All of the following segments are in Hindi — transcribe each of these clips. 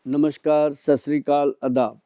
नमस्कार, सत श्री अकाल, आदाब।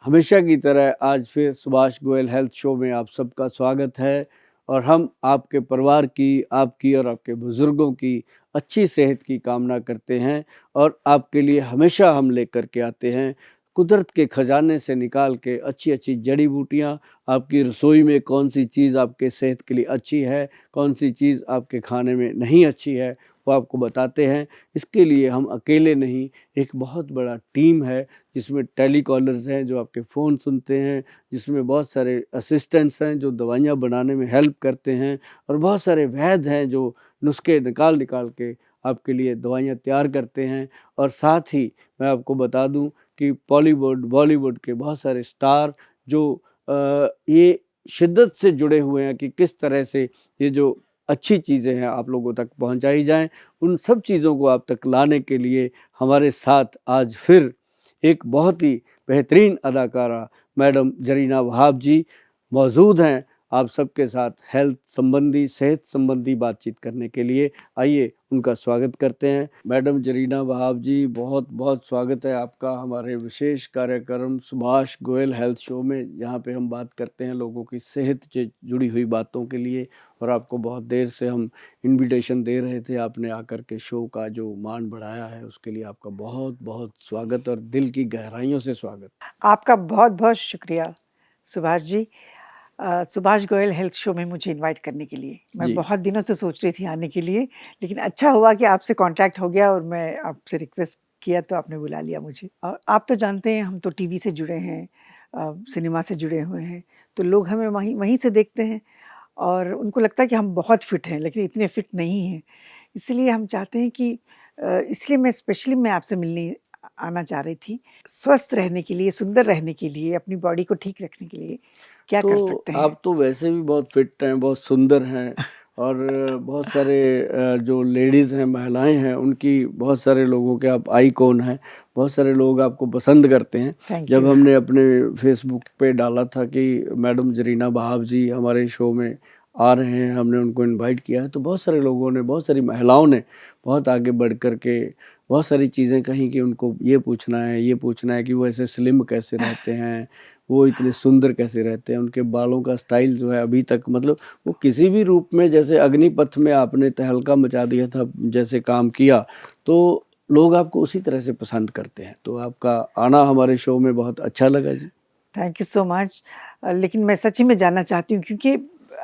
हमेशा की तरह आज फिर सुभाष गोयल हेल्थ शो में आप सबका स्वागत है और हम आपके परिवार की, आपकी और आपके बुजुर्गों की अच्छी सेहत की कामना करते हैं और आपके लिए हमेशा हम लेकर के आते हैं कुदरत के खजाने से निकाल के अच्छी जड़ी बूटियाँ। आपकी रसोई में कौन सी चीज़ आपके सेहत के लिए अच्छी है, कौन सी चीज़ आपके खाने में नहीं अच्छी है, वो आपको बताते हैं। इसके लिए हम अकेले नहीं, एक बहुत बड़ा टीम है जिसमें टेलीकॉलर्स हैं जो आपके फ़ोन सुनते हैं, जिसमें बहुत सारे असिस्टेंट्स हैं जो दवाइयाँ बनाने में हेल्प करते हैं और बहुत सारे वैद्य हैं जो नुस्खे निकाल निकाल के आपके लिए दवाइयाँ तैयार करते हैं। और साथ ही मैं आपको बता दूं कि बॉलीवुड, बॉलीवुड के बहुत सारे स्टार जो ये शिद्दत से जुड़े हुए हैं कि किस तरह से ये जो अच्छी चीज़ें हैं आप लोगों तक पहुंचाई जाएं, उन सब चीज़ों को आप तक लाने के लिए हमारे साथ आज फिर एक बहुत ही बेहतरीन अदाकारा मैडम जरीना वहाब जी मौजूद हैं आप सबके साथ हेल्थ संबंधी, सेहत संबंधी बातचीत करने के लिए। आइए उनका स्वागत करते हैं। मैडम जरीना वहाब जी, बहुत बहुत स्वागत है आपका हमारे विशेष कार्यक्रम सुभाष गोयल हेल्थ शो में, जहाँ पे हम बात करते हैं लोगों की सेहत से जुड़ी हुई बातों के लिए। और आपको बहुत देर से हम इनविटेशन दे रहे थे, आपने आकर के शो का जो मान बढ़ाया है उसके लिए आपका बहुत बहुत स्वागत और दिल की गहराइयों से स्वागत। आपका बहुत बहुत शुक्रिया सुभाष जी, सुभाष गोयल हेल्थ शो में मुझे इनवाइट करने के लिए। मैं जी। बहुत दिनों से सोच रही थी आने के लिए, लेकिन अच्छा हुआ कि आपसे कांटेक्ट हो गया और मैं आपसे रिक्वेस्ट किया तो आपने बुला लिया मुझे। और आप तो जानते हैं हम तो टीवी से जुड़े हैं, सिनेमा से जुड़े हुए हैं, तो लोग हमें वहीं वहीं से देखते हैं और उनको लगता है कि हम बहुत फिट हैं, लेकिन इतने फिट नहीं हैं। इसलिए हम चाहते हैं कि इसलिए मैं स्पेशली आपसे मिलने आना चाह रही थी। स्वस्थ रहने के लिए, सुंदर रहने के लिए, अपनी बॉडी को ठीक रखने के लिए क्या कर तो सकते हैं? आप तो वैसे भी बहुत फिट हैं, बहुत सुंदर हैं और बहुत सारे जो लेडीज़ हैं, महिलाएं हैं, उनकी बहुत सारे लोगों के आप आइकॉन हैं। बहुत सारे लोग आपको पसंद करते हैं। थैंक जब यू। हमने अपने फेसबुक पे डाला था कि मैडम जरीना वहाब जी हमारे शो में आ रहे हैं, हमने उनको इनवाइट किया है, तो बहुत सारे लोगों ने, बहुत सारी महिलाओं ने बहुत आगे बढ़ कर के बहुत सारी चीज़ें कहीं कि उनको ये पूछना है, ये पूछना है कि वो ऐसे स्लिम कैसे रहते हैं, वो इतने सुंदर कैसे रहते हैं, उनके बालों का स्टाइल जो है अभी तक, मतलब वो किसी भी रूप में, जैसे अग्निपथ में आपने तहलका मचा दिया था, जैसे काम किया, तो लोग आपको उसी तरह से पसंद करते हैं। तो आपका आना हमारे शो में बहुत अच्छा लगा जी। Thank you so much. लेकिन मैं सच्ची में जानना चाहती हूँ क्योंकि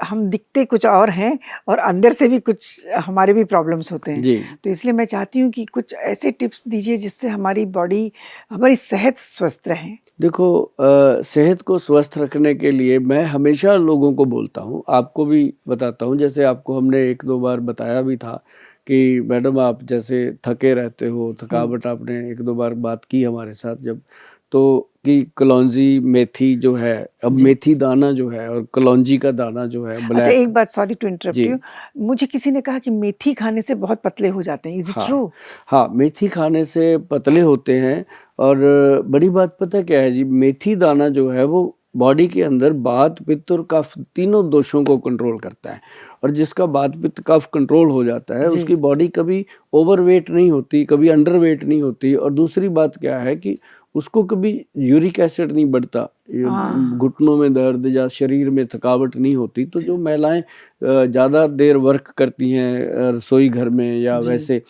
हम दिखते कुछ और हैं और अंदर से भी कुछ हमारे भी प्रॉब्लम्स होते हैं। जी। तो इसलिए मैं चाहती हूँ कि कुछ ऐसे टिप्स दीजिए जिससे हमारी बॉडी, हमारी सेहत स्वस्थ रहे। देखो, सेहत को स्वस्थ रखने के लिए मैं हमेशा लोगों को बोलता हूँ, आपको भी बताता हूँ, जैसे आपको हमने 1-2 बार बताया भी था कि मैडम आप जैसे थके रहते हो, थकावट, आपने 1-2 बार बात की हमारे साथ जब, तो कि कलौंजी मेथी जो है, अब जी। मेथी दाना जो है और कलौंजी का दाना जो है अच्छा, ब्लैक। एक बात, सॉरी टू इंटरप्ट जी। यू, मुझे किसी ने कहा कि मेथी खाने से बहुत पतले हो जाते हैं। इज इट हाँ, ट्रू? हाँ, मेथी खाने से पतले होते हैं। और बड़ी बात पता क्या है जी, मेथी दाना जो है वो बॉडी के अंदर वात, पित्त और कफ तीनों दोषों को कंट्रोल करता है। और जिसका वात, पित्त, कफ कंट्रोल हो जाता है, जी। उसकी बॉडी कभी ओवरवेट नहीं होती, कभी अंडरवेट नहीं होती। और दूसरी बात क्या है कि उसको कभी यूरिक एसिड नहीं बढ़ता, हाँ। घुटनों में दर्द या शरीर में थकावट नहीं होती। तो जो महिलाएं ज़्यादा देर वर्क करती हैं रसोई घर में या जी। वैसे,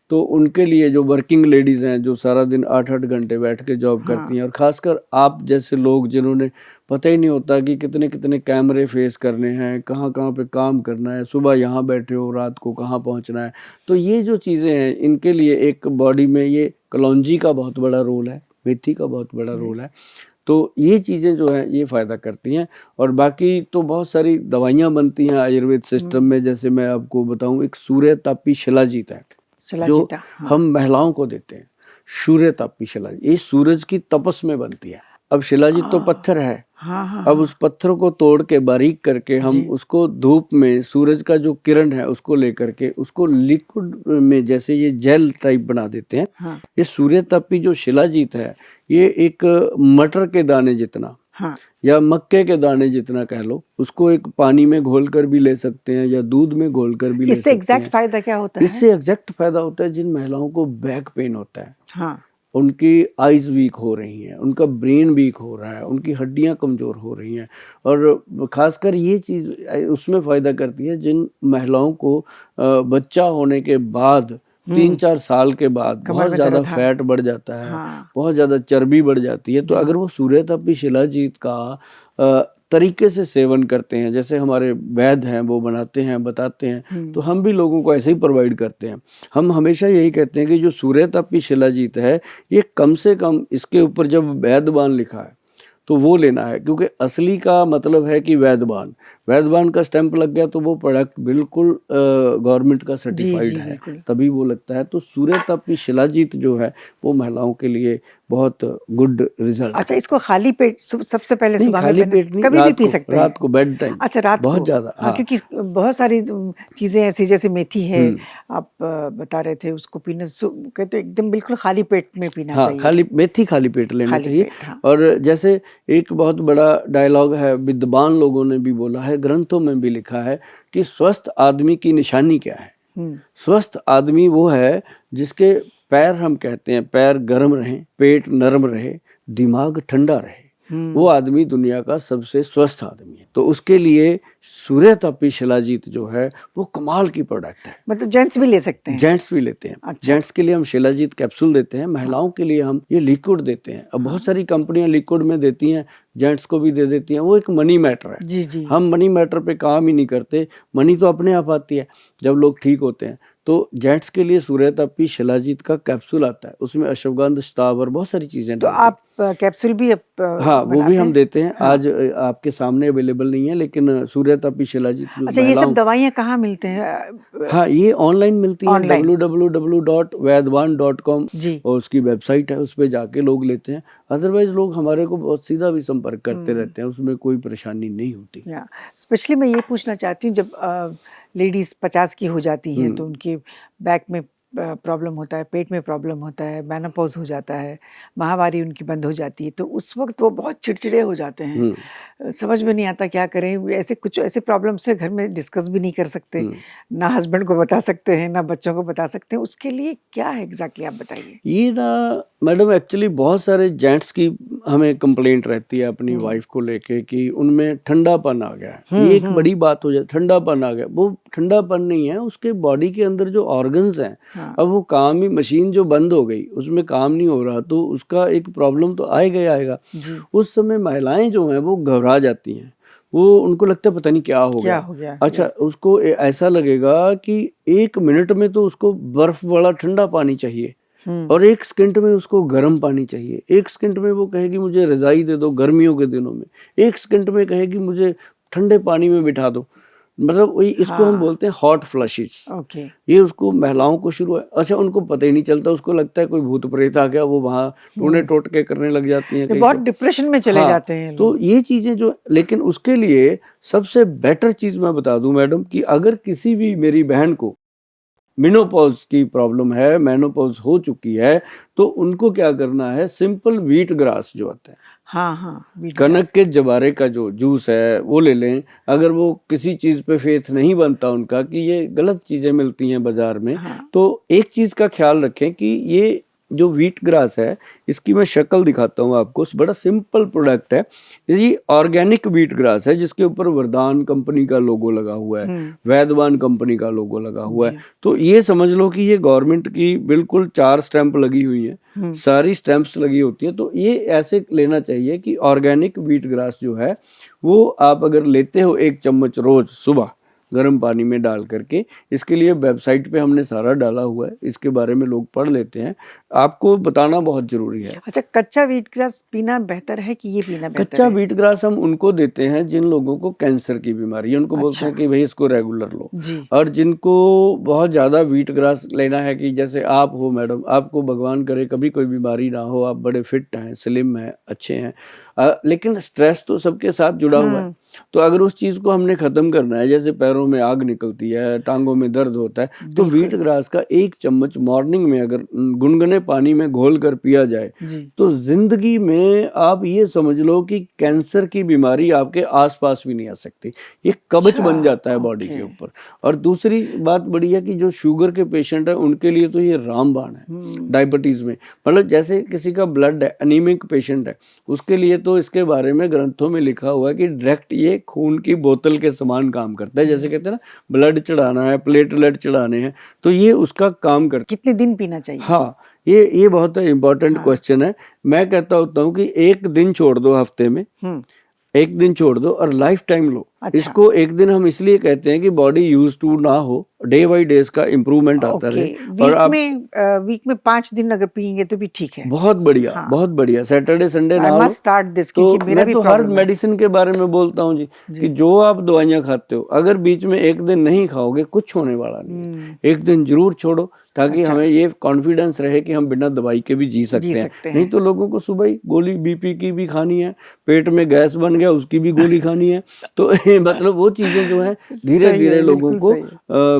तो उनके लिए, जो वर्किंग लेडीज़ हैं, जो सारा दिन 8-8 घंटे बैठ के जॉब करती हैं, हाँ। और ख़ासकर आप जैसे लोग जिन्होंने पता ही नहीं होता कि कितने कितने कैमरे फेस करने हैं, कहाँ कहाँ पे काम करना है, सुबह यहाँ बैठे हो, रात को कहाँ पहुँचना है। तो ये जो चीज़ें हैं, इनके लिए एक बॉडी में ये कलौंजी का बहुत बड़ा रोल है, मेथी का बहुत बड़ा जी। रोल है। तो ये चीज़ें जो हैं ये फ़ायदा करती हैं। और बाकी तो बहुत सारी दवाइयाँ बनती हैं आयुर्वेद सिस्टम में। जैसे मैं आपको बताऊँ, एक सूर्यतापी शिलाजीत है जो शिलाजीता, हाँ। हम महिलाओं को देते हैं। सूर्यतापी शिलाजीत ये सूरज की तपस में बनती है। अब शिलाजीत तो पत्थर है, हाँ हाँ अब हाँ। उस पत्थर को तोड़ के बारीक करके हम जी। उसको धूप में, सूरज का जो किरण है उसको लेकर के उसको लिक्विड में जैसे ये जेल टाइप बना देते हैं। हाँ ये सूर्यतापी जो शिलाजीत है, ये एक मटर के दाने जितना हाँ। या मक्के के दाने जितना कह लो, उसको एक पानी में घोल कर भी ले सकते हैं या दूध में घोल कर भी ले इससे सकते एग्जैक्ट हैं। फायदा क्या होता है? इससे एग्जैक्ट फायदा होता है जिन महिलाओं को बैक पेन होता है, हाँ, उनकी आइज़ वीक हो रही हैं, उनका ब्रेन वीक हो रहा है, उनकी हड्डियाँ कमज़ोर हो रही हैं और ख़ासकर ये चीज़ उसमें फ़ायदा करती है जिन महिलाओं को बच्चा होने के बाद 3-4 साल के बाद कमर बहुत में ज़्यादा दर्द, हाँ। फैट बढ़ जाता है, हाँ, बहुत ज़्यादा चर्बी बढ़ जाती है, तो जी। अगर वो सूर्यतापी शिलाजीत का तरीके से सेवन करते हैं, जैसे हमारे वैद्य हैं वो बनाते हैं, बताते हैं, तो हम भी लोगों को ऐसे ही प्रोवाइड करते हैं। हम हमेशा यही कहते हैं कि जो सूर्यतापी शिलाजीत है, ये कम से कम इसके ऊपर जब वैद्यवान लिखा है, तो वो लेना है क्योंकि असली का मतलब है कि वैद्यवान, वैद्यवान का स्टैंप लग गया तो वो प्रोडक्ट बिल्कुल गवर्नमेंट का जी, सर्टिफाइड जी, है, बिल्कुल। तभी वो लगता है। तो सूर्यतापी शिलाजीत जो है, वो महिलाओं के लिए बहुत गुड रिज़ल्ट अच्छा, है। इसको खाली पेट सबसे पहले नहीं, सुबह में खाली पीना, पेट नहीं, कभी भी पी सकते रात हैं? को बेड टाइम, अच्छा, रात बहुत को। ज़्यादा, हाँ, हाँ। क्योंकि बहुत सारी चीज़ें ऐसी जैसे मेथी है, हुँ। आप बता रहे थे उसको पीना कहते हैं एकदम बिल्कुल खाली पेट में पीना हाँ, चाहिए। खाली मेथी खाली पेट लेना खाली चाहिए पेट, हाँ। और जैसे एक बहुत बड़ा डायलॉग है, विद्वान लोगों ने भी बोला है, ग्रंथों में भी लिखा है कि स्वस्थ आदमी की निशानी क्या है? हुँ, स्वस्थ आदमी वो है जिसके पैर, हम कहते हैं पैर गर्म रहें, पेट नरम रहे, दिमाग ठंडा रहे, वो हुँ। आदमी दुनिया का सबसे स्वस्थ आदमी है। तो उसके लिए सूर्यतापी शिलाजीत जो है वो कमाल की प्रोडक्ट है। मतलब जेंट्स भी ले सकते हैं? जेंट्स भी लेते हैं। अच्छा। जेंट्स के लिए हम शिलाजीत कैप्सूल देते हैं, हाँ, महिलाओं के लिए हम ये लिक्विड देते हैं। अब बहुत हाँ। सारी कंपनियां लिक्विड में देती हैं, जेंट्स को भी दे देती हैं, वो एक मनी मैटर है। जी, जी। हम मनी मैटर पे काम ही नहीं करते, मनी तो अपने आप आती है जब लोग ठीक होते हैं। तो जेंट्स के लिए सूर्यतापी शिलाजीत का कैप्सूल आता है, उसमें अश्वगंध, स्थावर बहुत सारी चीज़ें तो डालती हैं। आप कैप्सूल भी हाँ, वो भी बनाते हम हैं? देते हैं। हाँ। आज आपके सामने अवेलेबल नहीं है, लेकिन सूर्यतापी शिलाजीत जो अच्छा, ये सब महिलाओं, दवाइयाँ कहाँ मिलते हैं? हाँ, ये ऑनलाइन मिलती हैं, ऑनलाइन? www.vaidwan.com जी। और उसकी वेबसाइट है, उस पे जाके लोग लेते हैं। अदरवाइज़ लोग हमारे को बहुत सीधा भी संपर्क करते रहते हैं, उसमें कोई परेशानी नहीं होती। या स्पेशली मैं ये पूछना चाहती हूँ, जब लेडीज़ 50 की हो जाती हैं तो उनके बैक में प्रॉब्लम होता है, पेट में प्रॉब्लम होता है, मेनोपॉज़ हो जाता है, माहवारी उनकी बंद हो जाती है, तो उस वक़्त वो बहुत चिड़चिड़े हो जाते हैं। हुँ, समझ में नहीं आता क्या करें? वो ऐसे कुछ ऐसे प्रॉब्लम्स है, घर में डिस्कस भी नहीं कर सकते, हुँ। ना हस्बैंड को बता सकते हैं, ना बच्चों को बता सकते हैं, उसके लिए क्या है एग्ज़ैक्टली, आप बताइए? ये ना मैडम एक्चुअली बहुत सारे जेंट्स की हमें कंप्लेंट रहती है अपनी वाइफ को लेके कि उनमें ठंडापन आ गया है। ये एक बड़ी बात हो जाए, ठंडापन आ गया। वो ठंडापन नहीं है, उसके बॉडी के अंदर जो ऑर्गन्स हैं, हाँ। अब वो काम ही, मशीन जो बंद हो गई, उसमें काम नहीं हो रहा, तो उसका एक प्रॉब्लम तो आएगा ही आएगा। जी। उस समय महिलाएं जो हैं वो घबरा जाती हैं। वो उनको लगता है पता नहीं क्या हो क्या गया। हो गया? अच्छा, यस। उसको ऐसा लगेगा कि 1 मिनट में तो उसको बर्फ वाला ठंडा पानी चाहिए हुँ। और 1 सेकंड में उसको गर्म पानी चाहिए। 1 सेकंड में वो कहेगी मुझे रज़ाई दे दो गर्मियों के दिनों में। 1 सेकंड में कहेगी मुझे ठंडे पानी में बिठा दो। मतलब वही, इसको हम हाँ, बोलते हैं हॉट फ्लशेस। ओके। ये उसको महिलाओं को शुरू है। अच्छा, उनको पता ही नहीं चलता, उसको लगता है कोई भूत प्रेत आ गया, वो वहाँ टूने टोटके करने लग जाती हैं ये कहीं बहुत पे। डिप्रेशन में चले हाँ, जाते हैं तो लोग। ये चीज़ें जो, लेकिन उसके लिए सबसे बेटर चीज़ मैं बता दूं मैडम कि अगर किसी भी मेरी बहन को मेनोपॉज की प्रॉब्लम है, मेनोपॉज हो चुकी है, तो उनको क्या करना है, सिंपल व्हीट ग्रास जो आता है, हाँ, हाँ, व्हीट कनक ग्रास। के जवारे का जो जूस है वो ले लें। अगर वो किसी चीज़ पे फेथ नहीं बनता उनका कि ये गलत चीज़ें मिलती हैं बाज़ार में, हाँ। तो एक चीज़ का ख्याल रखें कि ये जो व्हीट ग्रास है, इसकी मैं शक्ल दिखाता हूँ आपको। बड़ा सिंपल प्रोडक्ट है। ये ऑर्गेनिक व्हीट ग्रास है जिसके ऊपर वरदान कंपनी का लोगो लगा हुआ है, वैद्यवान कंपनी का लोगो लगा हुआ है। जी। तो ये समझ लो कि ये गवर्नमेंट की बिल्कुल 4 स्टैंप लगी हुई हैं, सारी स्टैंप्स लगी होती हैं। तो ये ऐसे लेना चाहिए कि ऑर्गेनिक व्हीट ग्रास जो है वो आप अगर लेते हो 1 चम्मच रोज सुबह गर्म पानी में डाल करके, इसके लिए वेबसाइट पे हमने सारा डाला हुआ है, इसके बारे में लोग पढ़ लेते हैं। आपको बताना बहुत ज़रूरी है। अच्छा, कच्चा व्हीट ग्रास पीना बेहतर है कि ये पीना बेहतर कच्चा है? व्हीट ग्रास हम उनको देते हैं जिन लोगों को कैंसर की बीमारी है, उनको बोलते अच्छा। हैं कि भाई इसको रेगुलर लो। जी। और जिनको बहुत ज़्यादा व्हीट ग्रास लेना है, कि जैसे आप हो मैडम, आपको भगवान करे कभी कोई बीमारी ना हो, आप बड़े फिट हैं, स्लिम हैं, अच्छे हैं, लेकिन स्ट्रेस तो सबके साथ जुड़ा हुआ है। तो अगर उस चीज़ को हमने ख़त्म करना है, जैसे पैरों में आग निकलती है, टांगों में दर्द होता है, तो व्हीट ग्रास का 1 चम्मच मॉर्निंग में अगर गुनगुने पानी में घोल कर पिया जाए, तो ज़िंदगी में आप ये समझ लो कि कैंसर की बीमारी आपके आस-पास भी नहीं आ सकती। ये कवच बन जाता है बॉडी के ऊपर। और दूसरी बात बड़ी है कि जो शुगर के पेशेंट हैं, उनके लिए तो ये रामबाण है डायबिटीज़ में। मतलब जैसे किसी का ब्लड है, एनीमिक पेशेंट है, उसके लिए तो इसके बारे में ग्रंथों में लिखा हुआ है कि डायरेक्ट ये खून की बोतल के समान काम करता है। जैसे कहते हैं ना, ब्लड चढ़ाना है, प्लेटलेट चढ़ाने हैं, तो ये उसका काम करता है। कितने दिन पीना चाहिए? हाँ, ये बहुत इम्पोर्टेंट क्वेश्चन है। मैं कहता होता हूँ कि 1 दिन छोड़ दो हफ्ते में, 1 दिन छोड़ दो और लाइफ टाइम लो। अच्छा। इसको 1 दिन हम इसलिए कहते हैं कि बॉडी यूज टू ना हो, डे बाई डेज का इम्प्रूवमेंट आता रहे। और आप वीक में 5 दिन अगर पियेंगे तो भी ठीक है। बहुत बढ़िया, हाँ। बहुत बढ़िया। सैटरडे संडे ना I हो must start this, तो क्योंकि मेरा मैं भी तो हर प्रॉब्लम है। मेडिसिन के बारे में बोलता हूँ जी, कि जो आप दवाइयाँ खाते हो, अगर बीच में 1 दिन नहीं खाओगे, कुछ होने वाला नहीं है। 1 दिन जरूर छोड़ो, ताकि हमें ये कॉन्फिडेंस रहे कि हम बिना दवाई के भी जी सकते हैं। नहीं तो लोगों को सुबह ही गोली बीपी की भी खानी है, पेट में गैस बन गया उसकी भी गोली खानी है। तो मतलब वो चीजें जो है धीरे धीरे लोगों को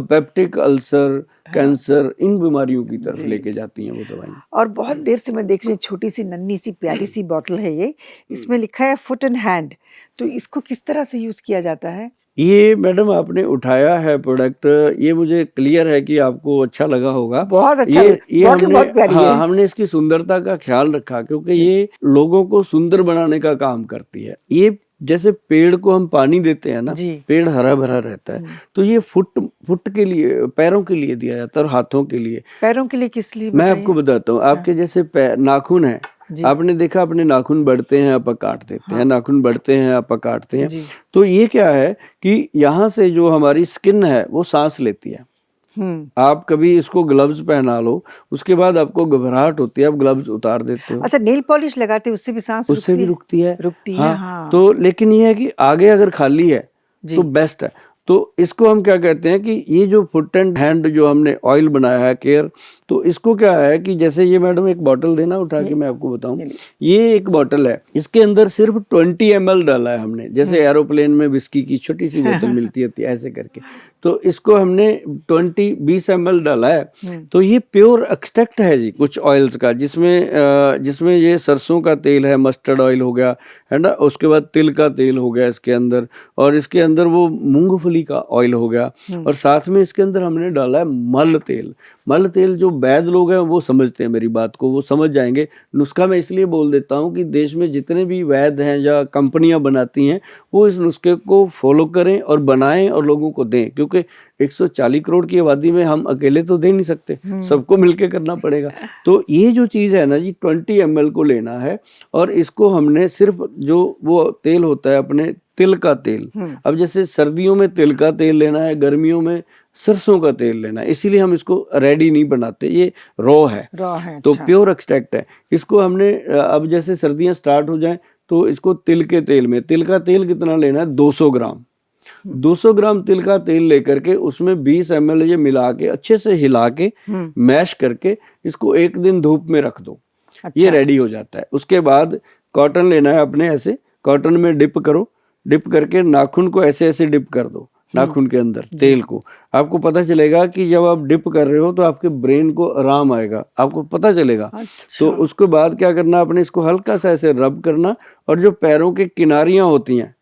पेप्टिक अल्सर, कैंसर, इन बीमारियों की तरफ लेके जाती हैं वो दवाइयाँ। और बहुत देर से मैं देख रही हूँ, छोटी सी नन्ही सी प्यारी सी बॉटल है ये, इसमें लिखा है फुट एंड हैंड। तो इसको किस तरह से यूज किया जाता है? ये मैडम आपने उठाया है प्रोडक्ट, ये मुझे क्लियर है कि आपको अच्छा लगा होगा। बहुत अच्छा, ये हमने, बहुत प्यारी है। हमने इसकी सुंदरता का ख्याल रखा, क्योंकि ये लोगों को सुंदर बनाने का काम करती है। ये जैसे पेड़ को हम पानी देते हैं ना, पेड़ हरा भरा रहता है, तो ये फुट के लिए, पैरों के लिए दिया जाता है और हाथों के लिए। पैरों के लिए किस लिए? मैं आपको बताता हूँ। आपके जैसे नाखून है, आपने देखा अपने नाखून बढ़ते हैं, आप काट देते हैं, नाखून बढ़ते हैं, आप काटते हैं। तो ये क्या है कि यहाँ से जो हमारी स्किन है वो सांस लेती है। आप कभी इसको ग्लव्स पहना लो, उसके बाद आपको घबराहट होती है, आप ग्लव्स उतार देते हो। अच्छा, नेल पॉलिश लगाते हैं, उससे भी सांस उससे भी रुकती है। हाँ। तो लेकिन ये है कि आगे अगर खाली है तो बेस्ट है। तो इसको हम क्या कहते हैं कि ये जो फुट एंड हैंड जो हमने ऑयल बनाया है केयर, तो इसको क्या है कि जैसे ये मैडम एक बॉटल देना उठा के, मैं आपको बताऊं, ये एक बॉटल है, इसके अंदर सिर्फ 20 ml डाला है हमने। जैसे एरोप्लेन में विस्की की छोटी सी बोतल मिलती है ऐसे करके, तो इसको हमने 20 ml डाला है। तो ये प्योर एक्सट्रैक्ट है जी कुछ ऑयल्स का, जिसमें ये सरसों का तेल है, मस्टर्ड ऑयल हो गया है ना, उसके बाद तिल का तेल हो गया इसके अंदर, और इसके अंदर वो मूंगफली का ऑयल हो गया, और साथ में इसके अंदर हमने डाला है मल तेल। मल तेल जो वैद लोग हैं वो समझते हैं मेरी बात को, वो समझ जाएंगे। नुस्खा मैं इसलिए बोल देता हूँ कि देश में जितने भी वैद हैं या कंपनियां बनाती हैं, वो इस नुस्खे को फॉलो करें और बनाएं और लोगों को दें, क्योंकि 140 करोड़ की आबादी में हम अकेले तो दे नहीं सकते, सबको मिलके करना पड़ेगा। तो ये जो चीज़ है ना जी, 20 ml को लेना है, और इसको हमने सिर्फ जो वो तेल होता है अपने तिल का तेल, अब जैसे सर्दियों में तिल का तेल लेना है, गर्मियों में सरसों का तेल लेना है, इसीलिए हम इसको रेडी नहीं बनाते, ये रॉ है। तो प्योर एक्सट्रैक्ट है। इसको हमने अब जैसे सर्दियां स्टार्ट हो जाएं तो इसको तिल के तेल में, तिल का तेल कितना लेना है, 200 ग्राम। 200 ग्राम तिल का तेल लेकर के उसमें 20 ml ये मिला के अच्छे से हिला के मैश करके इसको 1 दिन धूप में रख दो। ये रेडी हो जाता है। उसके बाद कॉटन लेना है अपने, ऐसे कॉटन में डिप करो, डिप करके नाखून को ऐसे ऐसे डिप कर दो, नाखून के अंदर तेल को। आपको पता चलेगा कि जब आप डिप कर रहे हो तो आपके ब्रेन को आराम आएगा, आपको पता चलेगा। तो उसके बाद क्या करना, अपने इसको हल्का सा ऐसे रब करना, और जो पैरों के किनारियां होती हैं,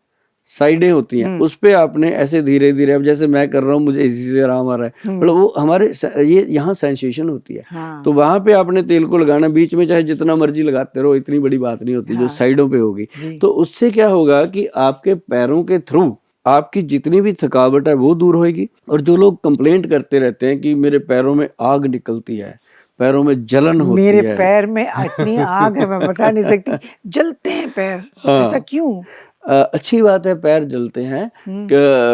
साइडें होती हैं, उस पे आपने ऐसे धीरे धीरे, अब जैसे मैं कर रहा हूँ मुझे इसी से आराम आ रहा है, मतलब वो हमारे ये यहाँ सेंसेशन होती है। तो वहां पे आपने तेल को लगाना, बीच में चाहे जितना मर्जी लगाते रहो, इतनी बड़ी बात नहीं होती। जो साइडों पे होगी, तो उससे क्या होगा कि आपके पैरों के थ्रू आपकी जितनी भी थकावट है वो दूर होगी। और जो लोग कंप्लेंट करते रहते हैं कि मेरे पैरों में आग निकलती है, पैरों में जलन होती है, मेरे पैर में इतनी आग है मैं बता नहीं सकती, जलते हैं पैर, ऐसा क्यों? अच्छी बात है, पैर जलते हैं।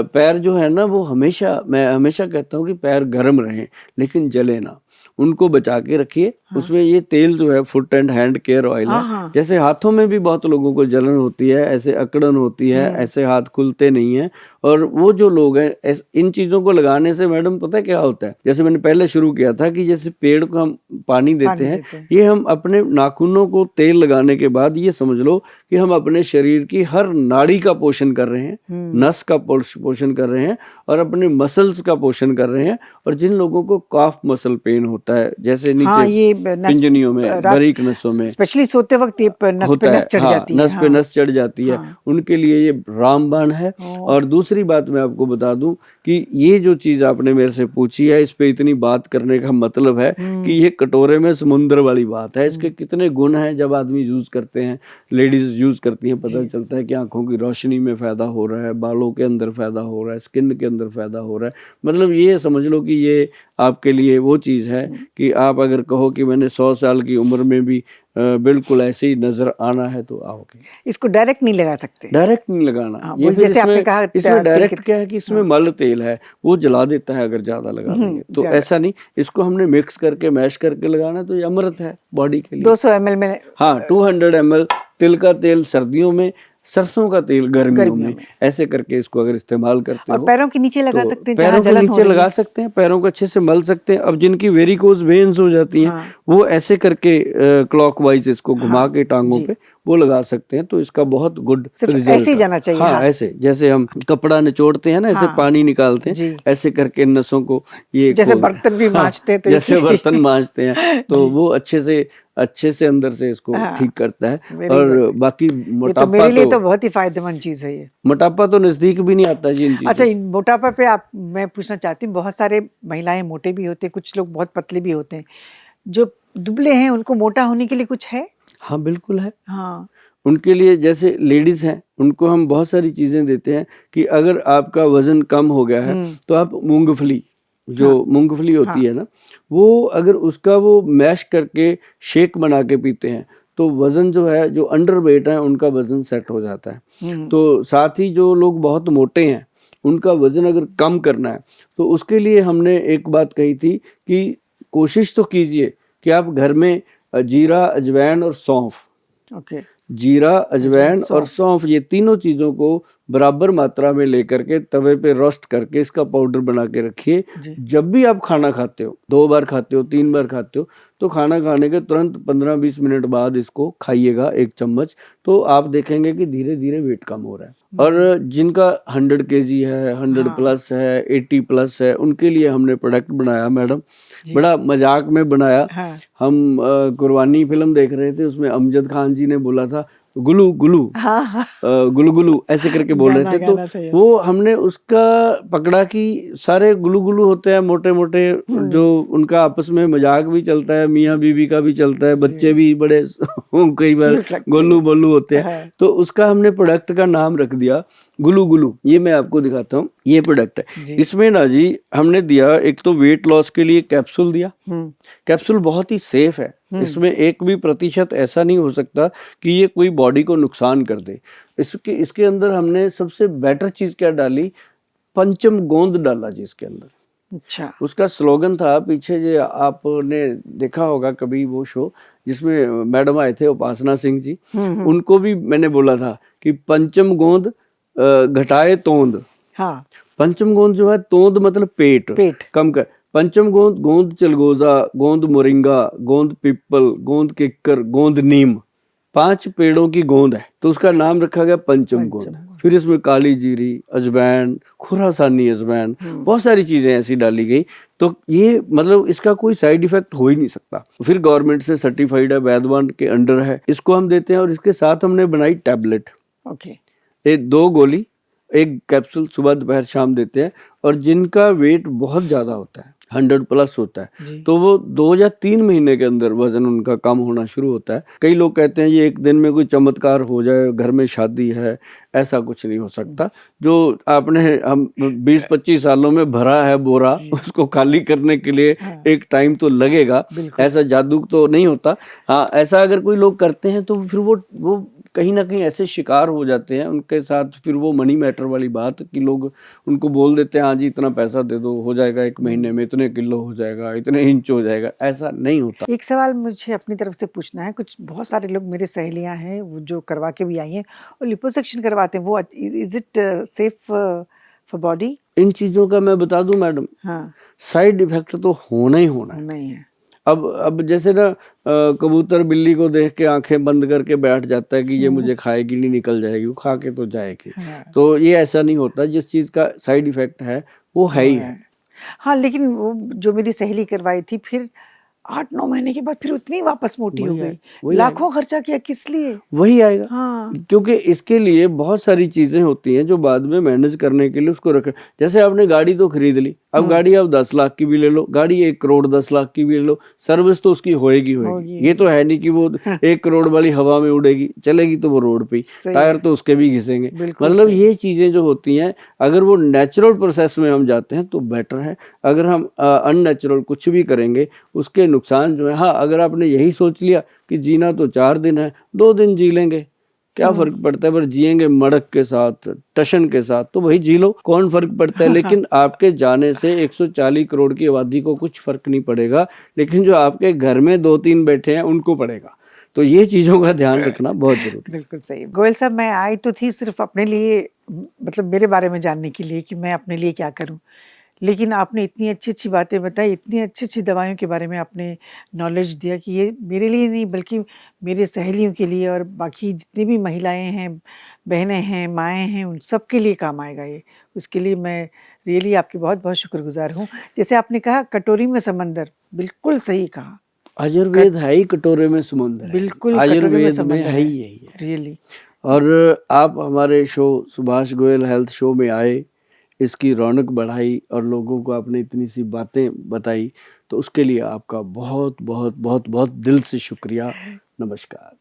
पैर जो है ना वो हमेशा, मैं हमेशा कहता हूँ कि पैर गर्म रहें लेकिन जले ना, उनको बचा के रखिए। उसमें ये तेल जो है foot and hand care oil है। हाँ। जैसे हाथों में भी बहुत लोगों को जलन होती है, ऐसे अकड़न होती है, ऐसे हाथ खुलते नहीं है, और वो जो लोग हैं इन चीजों को लगाने से मैडम पता है क्या होता है, जैसे मैंने पहले शुरू किया था कि जैसे पेड़ को हम पानी देते हैं, ये हम अपने नाखूनों को तेल लगाने के बाद ये समझ लो कि हम अपने शरीर की हर नाड़ी का पोषण कर रहे हैं, नस का पोषण कर रहे हैं, और अपने मसल्स का पोषण कर रहे हैं। और जिन लोगों को काफ मसल पेन होता है, जैसे नीचे ये पिंजनियों में, बारीक नसों में, स्पेशली सोते वक्त ये नस पे नस चढ़ जाती है, नस पे नस चढ़ जाती है, उनके लिए ये रामबाण है। और दूसरी बात मैं आपको बता दूं कि ये जो चीज आपने मेरे से पूछी है, इस पे इतनी बात करने का मतलब है कि ये कटोरे में समुद्र वाली बात है। इसके कितने गुण हैं, जब आदमी यूज करते हैं, लेडीज यूज करती हैं, पता चलता है कि आंखों की रोशनी में फायदा हो रहा है, बालों के अंदर फायदा हो रहा है, स्किन के अंदर फायदा हो रहा है। मतलब ये समझ लो कि ये आपके लिए वो चीज है कि आप अगर कहो कि मैंने 100 साल की उम्र में भी बिल्कुल ऐसे ही नजर आना है तो आओगे। इसको डायरेक्ट नहीं लगा सकते, डायरेक्ट नहीं लगाना। ये जैसे आपने कहा इसमें डायरेक्ट क्या है कि इसमें मल तेल है, वो जला देता है अगर ज्यादा लगा देंगे तो। ऐसा नहीं, इसको हमने मिक्स करके मैश करके लगाना, तो ये अमृत है बॉडी के लिए। 200 ml में, हाँ 200 ml तिल का तेल सर्दियों में, सरसों का तेल गर्मियों में, ऐसे करके इसको अगर इस्तेमाल करते हो। और पैरों के नीचे लगा सकते हैं, पैरों के नीचे लगा सकते हैं, पैरों को अच्छे से मल सकते हैं। अब जिनकी वेरिकोज वेन्स हो जाती हैं, वो ऐसे करके क्लॉकवाइज इसको घुमा के टांगों पे वो लगा सकते हैं, तो इसका बहुत गुड रिजल्ट। ऐसे ही जाना चाहिए। हाँ, ऐसे जैसे हम कपड़ा निचोड़ते हैं ना, ऐसे पानी निकालते हैं, ऐसे करके नसों को ये जैसे बर्तन भी मांजते हैं, जैसे बर्तन मांजते हैं, तो वो अच्छे से अंदर से इसको ठीक करता है। और बाकी मोटापा, मेरे लिए तो बहुत ही फायदेमंद चीज है ये। मोटापा तो नजदीक भी नहीं आता जी इन चीजों। अच्छा, मोटापा पे मैं पूछना चाहती हूँ, बहुत सारे महिलाएं मोटे भी होते हैं, कुछ लोग बहुत पतले भी होते हैं, जो दुबले हैं उनको मोटा होने के लिए कुछ है? हाँ बिल्कुल है। हाँ, उनके लिए जैसे लेडीज हैं, उनको हम बहुत सारी चीजें देते हैं कि अगर आपका वजन कम हो गया है तो आप मूंगफली, जो मूंगफली होती है ना, वो अगर उसका वो मैश करके शेक बना के पीते हैं तो वजन जो है, जो अंडर वेट है उनका वजन सेट हो जाता है। तो साथ ही जो लोग बहुत मोटे हैं उनका वजन अगर कम करना है तो उसके लिए हमने एक बात कही थी कि कोशिश तो कीजिए कि आप घर में जीरा, अजवाइन और सौंफ, जीरा, अजवाइन और सौंफ, ये तीनों चीजों को बराबर मात्रा में लेकर के तवे पे रोस्ट करके इसका पाउडर बना के रखिए। जब भी आप खाना खाते हो, 2 बार खाते हो, 3 बार खाते हो, तो खाना खाने के तुरंत 15-20 मिनट बाद इसको खाइएगा 1 चम्मच, तो आप देखेंगे कि धीरे धीरे वेट कम हो रहा है। और जिनका 100 kg है, 100 प्लस है, 80 प्लस है, उनके लिए हमने प्रोडक्ट बनाया मैडम, बड़ा मजाक में बनाया। हम कुर्बानी फिल्म देख रहे थे, उसमें अमजद खान जी ने बोला था गुलू गुलू, गुलू गुलू ऐसे करके बोल रहे थे, तो वो हमने उसका पकड़ा कि सारे गुलू गुलू होते हैं, मोटे मोटे, जो उनका आपस में मजाक भी चलता है, मियाँ बीवी का भी चलता है, बच्चे भी बड़े कई बार गोलू बोलू होते हैं, तो उसका हमने प्रोडक्ट का नाम रख दिया गुलू गुलू। ये मैं आपको दिखाता हूँ, ये प्रोडक्ट है। इसमें ना जी हमने दिया, एक तो वेट लॉस के लिए कैप्सूल दिया। कैप्सूल बहुत ही सेफ है, इसमें 1% भी ऐसा नहीं हो सकता कि ये कोई बॉडी को नुकसान कर दे। इसके अंदर हमने सबसे बेटर चीज क्या डाली, पंचम गोंद डाला जी इसके अंदर। अच्छा, उसका स्लोगन था पीछे, जो आपने देखा होगा कभी वो शो जिसमें मैडम आए थे उपासना सिंह जी, उनको भी मैंने बोला था कि पंचम गोंद घटाए तोंद। हाँ, पंचम गोंद जो है, तोंद मतलब पेट कम कर, पंचम गोंद, गोंद चलगोजा, गोंद मोरिंगा, गोंद पिपल, गोंद किक्कर, गोंद नीम, 5 पेड़ों की गोंद है, तो उसका नाम रखा गया पंचम गोंद। फिर इसमें काली जीरी, अजवाइन, खुरासानी अजवाइन, बहुत सारी चीजें ऐसी डाली गई, तो ये मतलब इसका कोई साइड इफेक्ट हो ही नहीं सकता। फिर गवर्नमेंट से सर्टिफाइड है, वैद्यवान के अंडर है, इसको हम देते हैं। और इसके साथ हमने बनाई टैबलेट, 2 गोली, 1 कैप्सूल सुबह दोपहर शाम देते हैं। और जिनका वेट बहुत ज्यादा होता है, 100 प्लस होता है, तो वो 2 या 3 महीने के अंदर वजन उनका कम होना शुरू होता है। कई लोग कहते हैं ये 1 दिन में कोई चमत्कार हो जाए, घर में शादी है, ऐसा कुछ नहीं हो सकता। जो आपने हम 20-25 सालों में भरा है बोरा, उसको खाली करने के लिए एक टाइम तो लगेगा, ऐसा जादू तो नहीं होता। हाँ, ऐसा अगर कोई लोग करते हैं तो फिर वो कहीं ना कहीं ऐसे शिकार हो जाते हैं उनके साथ, फिर वो मनी मैटर वाली बात कि लोग उनको बोल देते हैं हाँ जी इतना पैसा दे दो, हो जाएगा 1 महीने में, इतने किलो हो जाएगा, इतने इंच हो जाएगा। ऐसा नहीं होता। एक सवाल मुझे अपनी तरफ से पूछना है, कुछ बहुत सारे लोग मेरे सहेलियां हैं वो जो करवा के भी आई हैं और लिपोसक्शन करवाते हैं, वो is it safe for body? इन चीज़ों का मैं बता दूं मैडम, हाँ, साइड इफेक्ट तो होना ही होना है। नहीं है। अब जैसे ना कबूतर बिल्ली को देख के आंखें बंद करके बैठ जाता है कि ये मुझे खाएगी नहीं, निकल जाएगी, वो खा के तो जाएगी। हाँ, तो ये ऐसा नहीं होता, जिस चीज़ का साइड इफेक्ट है वो है ही है। हाँ, लेकिन वो जो मेरी सहेली करवाई थी, फिर 8-9 महीने के बाद फिर उतनी वापस मोटी हो वही गई। है, वही आएगा, लाखों खर्चा किया किस लिए? वही आएगा। हाँ, क्योंकि इसके लिए बहुत सारी चीजें होती हैं जो बाद में मैनेज करने के लिए उसको रखें। जैसे आपने गाड़ी तो खरीद ली, अब गाड़ी आप 10 लाख की भी ले लो, गाड़ी 1 करोड़ 10 लाख की भी ले लो, सर्विस तो उसकी होएगी होएगी। ये तो है नहीं कि वो 1 करोड़ वाली हवा में उड़ेगी, चलेगी तो वो रोड पे ही, सही टायर है, तो उसके भी घिसेंगे। बिल्कुल मतलब सही। ये चीजें जो होती हैं, अगर वो नेचुरल प्रोसेस में हम जाते हैं तो बेटर है। अगर हम अननेचुरल कुछ भी करेंगे उसके नुकसान जो है, हाँ अगर आपने यही सोच लिया कि जीना तो 4 दिन है, 2 दिन जी लेंगे, क्या फर्क पड़ता है, पर जिएंगे मड़क के साथ, टशन के साथ, तो वही जी लो, कौन फर्क पड़ता है। लेकिन आपके जाने से 140 करोड़ की आबादी को कुछ फर्क नहीं पड़ेगा, लेकिन जो आपके घर में 2-3 बैठे हैं उनको पड़ेगा। तो ये चीजों का ध्यान रखना बहुत जरूरी है। बिल्कुल सही। गोयल साहब, मैं आई तो थी सिर्फ अपने लिए, मतलब मेरे बारे में जानने के लिए कि मैं अपने लिए क्या करूं, लेकिन आपने इतनी अच्छी-अच्छी बातें बताई, इतनी अच्छी-अच्छी दवाइयों के बारे में आपने नॉलेज दिया कि ये मेरे लिए नहीं बल्कि मेरे सहेलियों के लिए और बाकी जितनी भी महिलाएँ हैं, बहनें हैं, माएँ हैं, उन सब के लिए काम आएगा ये। उसके लिए मैं रियली आपकी बहुत-बहुत शुक्रगुज़ार हूँ। जैसे आपने कहा कटोरी में समंदर, बिल्कुल सही कहा। आयुर्वेद है ही कटोरे में समुंदर है, बिल्कुल कटोरी में आयुर्वेद में समंदर है है, ही यही है। रियली। और आप हमारे show Subhash Goyal health show में आए, इसकी रौनक बढ़ाई और लोगों को आपने इतनी सी बातें बताई, तो उसके लिए आपका बहुत बहुत बहुत बहुत दिल से शुक्रिया। नमस्कार।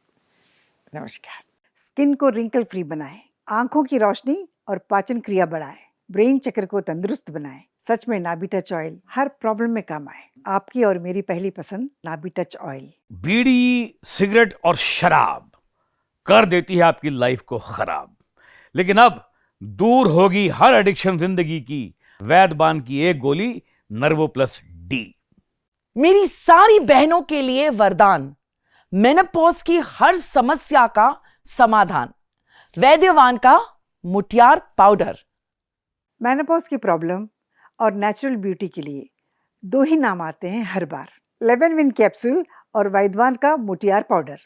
नमस्कार। स्किन को रिंकल फ्री बनाएं, आंखों की रोशनी और पाचन क्रिया बढ़ाएं, ब्रेन चक्र को तंदुरुस्त बनाएं। सच में नाभी टच ऑयल हर प्रॉब्लम में काम आए। आपकी और मेरी पहली पसंद नाभी टच ऑयल। बीड़ी, सिगरेट और शराब कर देती है आपकी लाइफ को खराब, लेकिन अब दूर होगी हर एडिक्शन जिंदगी की। वैद्यबान की एक गोली नर्वो प्लस डी। मेरी सारी बहनों के लिए वरदान, मेनोपॉज की हर समस्या का समाधान, वैद्यवान का मुटियार पाउडर। मेनोपॉज की प्रॉब्लम और नेचुरल ब्यूटी के लिए 2 ही नाम आते हैं हर बार, लेवेनविन कैप्सूल और वैद्यवान का मुटियार पाउडर।